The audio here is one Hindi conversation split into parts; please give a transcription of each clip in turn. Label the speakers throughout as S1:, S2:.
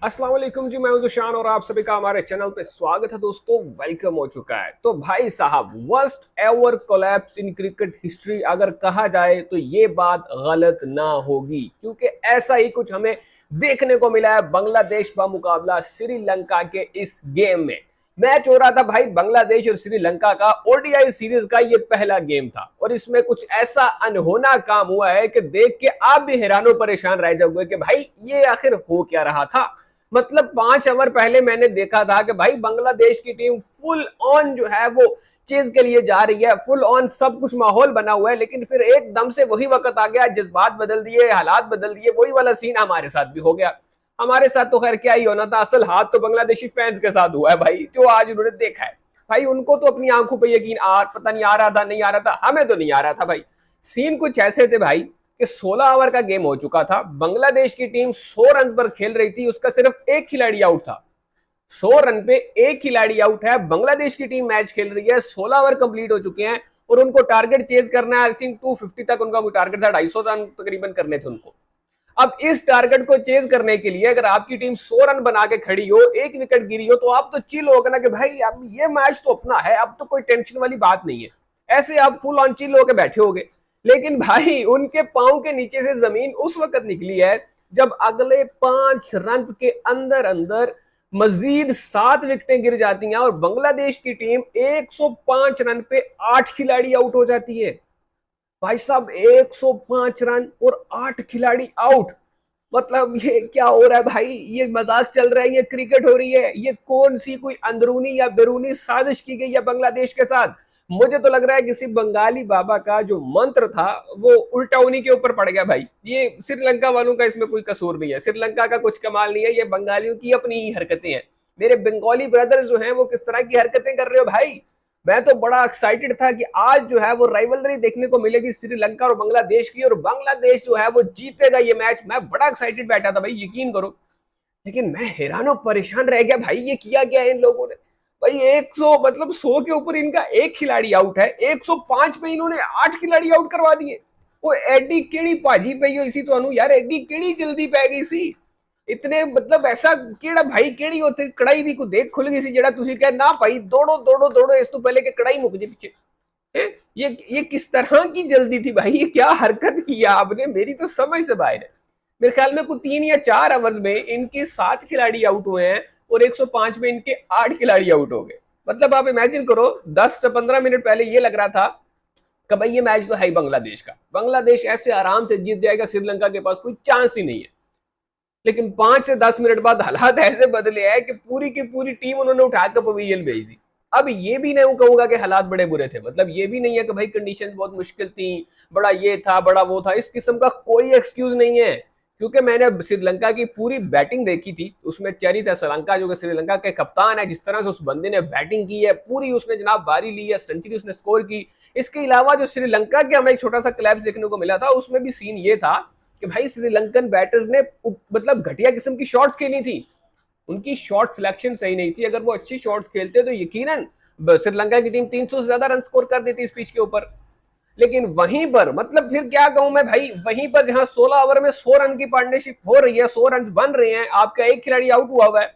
S1: अस्सलाम वालेकुम जी, मैं हूं जुशान और आप सभी का हमारे चैनल पे स्वागत है। दोस्तों वेलकम हो चुका है। तो भाई साहब, worst ever collapse in cricket history अगर कहा जाए तो ये बात गलत ना होगी, क्योंकि ऐसा ही कुछ हमें देखने को मिला है बांग्लादेश का मुकाबला श्रीलंका के इस गेम में। मैच हो रहा था भाई बांग्लादेश और श्रीलंका का, ओडीआई सीरीज का ये पहला गेम था और इसमें कुछ ऐसा अनहोना काम हुआ है कि देख के आप भी हैरानो परेशान रह जाओगे कि भाई ये आखिर हो क्या रहा था। मतलब 5 ओवर पहले मैंने देखा था कि भाई बांग्लादेश की टीम फुल ऑन जो है वो चेज के लिए जा रही है, फुल ऑन सब कुछ माहौल बना हुआ है, लेकिन फिर एकदम से वही वक्त आ गया, जज्बात बदल दिए, हालात बदल दिए, वही वाला सीन हमारे साथ भी हो गया। हमारे साथ तो खैर क्या ही होना था, असल हाथ तो बांग्लादेशी फैंस के साथ हुआ है भाई, जो आज उन्होंने देखा है। भाई उनको तो अपनी आंखों पर यकीन पता नहीं आ रहा था, नहीं आ रहा था, हमें तो नहीं आ रहा था भाई। सीन कुछ ऐसे थे भाई कि 16 ओवर का गेम हो चुका था, बांग्लादेश की टीम 100 रन पर खेल रही थी, उसका सिर्फ एक खिलाड़ी आउट था। 100 रन पे एक खिलाड़ी आउट है, बांग्लादेश की टीम मैच खेल रही है, 16 ओवर कंप्लीट हो चुके हैं और उनको टारगेट चेज करना है। आई थिंक 250 तक उनका कोई टारगेट था, 250 रन तकरीबन करने थे उनको। अब इस टारगेट को चेज करने के लिए अगर आपकी टीम 100 रन बना के खड़ी हो, एक विकेट गिरी हो, तो आप तो चिल होगा ना कि भाई अब ये मैच तो अपना है, अब तो कोई टेंशन वाली बात नहीं है। ऐसे आप फुल ऑन चिल होकर बैठे होगे। लेकिन भाई उनके पांव के नीचे से जमीन उस वक्त निकली है जब अगले 5 रन के अंदर अंदर मजीद 7 विकेटें गिर जाती हैं और बांग्लादेश की टीम 105 रन पे 8 खिलाड़ी आउट हो जाती है। भाई साहब 105 रन और 8 खिलाड़ी आउट, मतलब ये क्या हो रहा है भाई? ये मजाक चल रहा है? ये क्रिकेट हो रही है? ये कौन सी कोई अंदरूनी या बैरूनी साजिश की गई है बांग्लादेश के साथ? मुझे तो लग रहा है किसी बंगाली बाबा का जो मंत्र था वो उल्टा उन्हीं के ऊपर पड़ गया भाई। ये श्रीलंका वालों का इसमें कोई कसूर नहीं है, श्रीलंका का कुछ कमाल नहीं है, ये बंगालियों की अपनी ही हरकतें हैं। मेरे बंगाली ब्रदर्स जो हैं वो किस तरह की हरकतें कर रहे हो भाई। मैं तो बड़ा एक्साइटेड था कि आज जो है वो राइवलरी देखने को मिलेगी श्रीलंका और बांग्लादेश की, और बांग्लादेश जो है वो जीतेगा ये मैच। मैं बड़ा एक्साइटेड बैठा था भाई, यकीन करो। लेकिन मैं हैरान परेशान रह गया भाई, ये किया गया इन लोगों ने। भाई 100 मतलब 100 के ऊपर इनका एक खिलाड़ी आउट है, 105 पे इन्होंने 8 खिलाड़ी आउट करवा दिए। वो एडी केड़ी भाजी पई हो इसी तो यार, एडी केड़ी जल्दी पै गई सी इतने, मतलब ऐसा केड़ा भाई केड़ी होते कड़ाई दी को देख खुल गई सी जेड़ा तुसी कह ना भाई दौड़ो दौड़ो दौड़ो इस तो पहले के कड़ाई मुक जे पीछे। ये किस तरह की जल्दी थी भाई, ये क्या हरकत किया आपने, मेरी तो समझ से बाहर है। मेरे ख्याल में कुछ 3 या 4 ओवर्स में इनके 7 खिलाड़ी आउट हुए हैं और 105 में इनके 8 खिलाड़ी आउट हो गए। मतलब आप इमेजिन करो, 10 से 15 मिनट पहले ये लग रहा था कि भाई ये मैच तो है ही बांग्लादेश का, बांग्लादेश ऐसे आराम से जीत जाएगा, श्रीलंका के पास कोई चांस ही नहीं है। लेकिन 5 से 10 मिनट बाद हालात ऐसे बदले हैं कि पूरी की पूरी टीम उन्होंने उठाकर पवेलियन भेज दी। अब ये भी नहीं कहूंगा कि हालात बड़े बुरे थे, मतलब ये भी नहीं है कि भाई कंडीशंस बहुत मुश्किल थी, बड़ा ये था बड़ा वो था, इस किस्म का कोई एक्सक्यूज नहीं है। क्योंकि मैंने श्रीलंका की पूरी बैटिंग देखी थी, उसमें चरिता श्रीलंका जो कि श्रीलंका के कप्तान है, जिस तरह से उस बंदे ने बैटिंग की है पूरी, उसने जनाब बारी ली है, सेंचुरी उसने स्कोर की। इसके अलावा जो श्रीलंका के हमें एक छोटा सा क्लैप्स देखने को मिला था, उसमें भी सीन ये था कि भाई श्रीलंकन बैटर्स ने मतलब घटिया किस्म की शॉट्स खेली थी, उनकी शॉट सिलेक्शन सही नहीं थी। अगर वो अच्छी शॉट्स खेलते तो यकीनन श्रीलंका की टीम 300 से ज्यादा रन स्कोर कर देती इस पिच के ऊपर। लेकिन वहीं पर मतलब फिर क्या कहूं मैं भाई, वहीं पर जहां 16 ओवर में 100 रन की पार्टनरशिप हो रही है, 100 रन बन रहे हैं, आपका एक खिलाड़ी आउट हुआ है,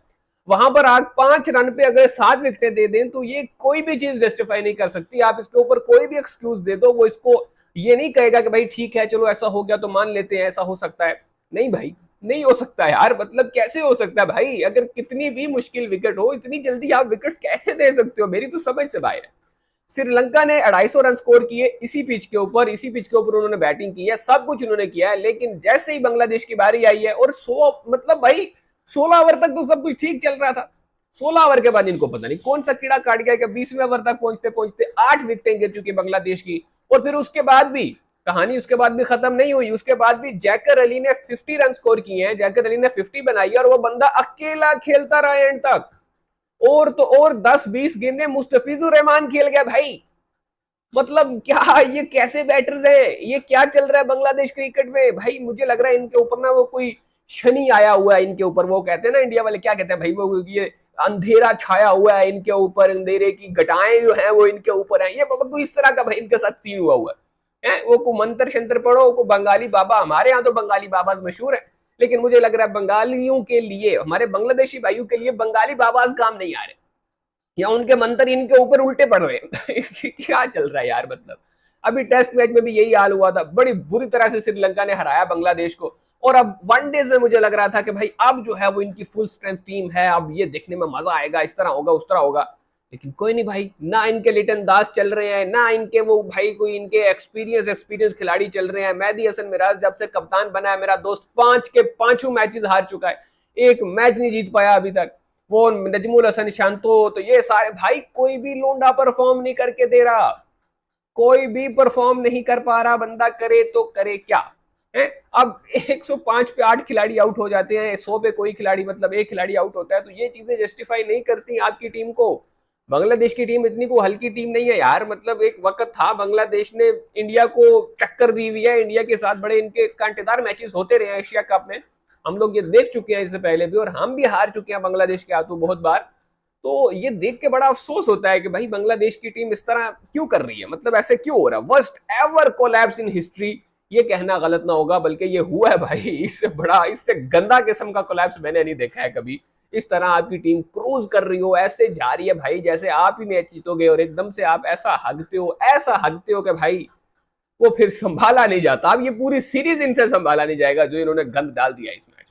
S1: वहां पर आप 5 रन पे अगर 7 विकेटें दे दें तो ये कोई भी चीज जस्टिफाई नहीं कर सकती। आप इसके ऊपर कोई भी एक्सक्यूज दे दो, वो इसको ये नहीं कहेगा कि भाई ठीक है चलो ऐसा हो गया तो मान लेते हैं, ऐसा हो सकता है। नहीं भाई, नहीं हो सकता यार, मतलब कैसे हो सकता है भाई? अगर कितनी भी मुश्किल विकेट हो, इतनी जल्दी आप विकेट्स कैसे दे सकते हो? मेरी तो समझ से बाहर है। श्रीलंका ने 250 रन स्कोर किए इसी पिच के ऊपर, इसी पिच के ऊपर उन्होंने बैटिंग की है, सब कुछ उन्होंने किया है। लेकिन जैसे ही बांग्लादेश की बारी आई है और 100 मतलब भाई 16 ओवर तक तो सब कुछ ठीक चल रहा था, 16 ओवर के बाद इनको पता नहीं कौन सा कीड़ा काट गया कि 20वें ओवर तक पहुंचते पहुंचते 8 विकेटें गिर चुकी बांग्लादेश की। और फिर उसके बाद भी कहानी उसके बाद भी खत्म नहीं हुई, उसके बाद भी जैकर अली ने 50 रन स्कोर किए हैं, जैकर अली ने 50 बनाई है और वो बंदा अकेला खेलता रहा एंड तक। और तो और 10-20 गेंदें मुस्तफिजुर रहमान खेल गया भाई। मतलब क्या ये कैसे बैटर्स है, ये क्या चल रहा है बांग्लादेश क्रिकेट में भाई? मुझे लग रहा है इनके ऊपर ना वो कोई शनि आया हुआ है इनके ऊपर, वो कहते हैं ना इंडिया वाले क्या कहते हैं भाई, वो ये अंधेरा छाया हुआ है इनके ऊपर, अंधेरे की घटाएं जो है वो इनके ऊपर है। ये बाबा कोई इस तरह का भाई इनके साथ सीन हुआ हुआ है। वो को मंत्र शंत्र पढ़ो, को बंगाली बाबा, हमारे यहाँ तो बंगाली बाबा मशहूर है, लेकिन मुझे लग रहा है बंगालियों के लिए, हमारे बांग्लादेशी भाइयों के लिए बंगाली बाबाज काम नहीं आ रहे, या उनके मंत्र इनके ऊपर उल्टे पड़ रहे हैं। क्या चल रहा है यार, मतलब अभी टेस्ट मैच में भी यही हाल हुआ था, बड़ी बुरी तरह से श्रीलंका ने हराया बांग्लादेश को। और अब वनडेज में मुझे लग रहा था कि भाई अब जो है वो इनकी फुल स्ट्रेंथ टीम है, अब ये देखने में मजा आएगा, इस तरह होगा उस तरह होगा। लेकिन कोई नहीं भाई, ना इनके लिटन दास चल रहे हैं, ना इनके वो भाई कोई इनके एक्सपीरियंस खिलाड़ी चल रहे हैं। मेहदी हसन मिराज जब से कप्तान बना है मेरा दोस्त, 5 के 5 मैचेस हार चुका है, एक मैच नहीं जीत पाया अभी तक। वो नजमुल हसन शांतो, तो ये सारे भाई कोई भी लोंडा परफॉर्म नहीं करके दे रहा, कोई भी परफॉर्म नहीं कर पा रहा बंदा, करे तो करे क्या है। अब 105 पे 8 खिलाड़ी आउट हो जाते हैं, 100 पे कोई खिलाड़ी, मतलब एक खिलाड़ी आउट होता है, तो ये चीजें जस्टिफाई नहीं करती आपकी टीम को। बांग्लादेश की टीम इतनी को हल्की टीम नहीं है यार, मतलब एक वक्त था बांग्लादेश ने इंडिया को टक्कर दी हुई है, इंडिया के साथ बड़े इनके कांटेदार मैचेस होते रहे हैं एशिया कप में, हम लोग ये देख चुके हैं इससे पहले भी, और हम भी हार चुके हैं बांग्लादेश के हाथों बहुत बार। तो ये देख के बड़ा अफसोस होता है कि भाई बांग्लादेश की टीम इस तरह क्यों कर रही है, मतलब ऐसे क्यों हो रहा है। Worst ever collapse in history, ये कहना गलत ना होगा, बल्कि ये हुआ है भाई, इससे बड़ा, इससे गंदा किस्म का कोलैप्स मैंने नहीं देखा है कभी। इस तरह आपकी टीम क्रूज कर रही हो, ऐसे जा रही है भाई जैसे आप ही मैच जीतोगे, और एकदम से आप ऐसा हगते हो, ऐसा हगते हो कि भाई वो फिर संभाला नहीं जाता। अब ये पूरी सीरीज इनसे संभाला नहीं जाएगा जो इन्होंने गंद डाल दिया इसमें।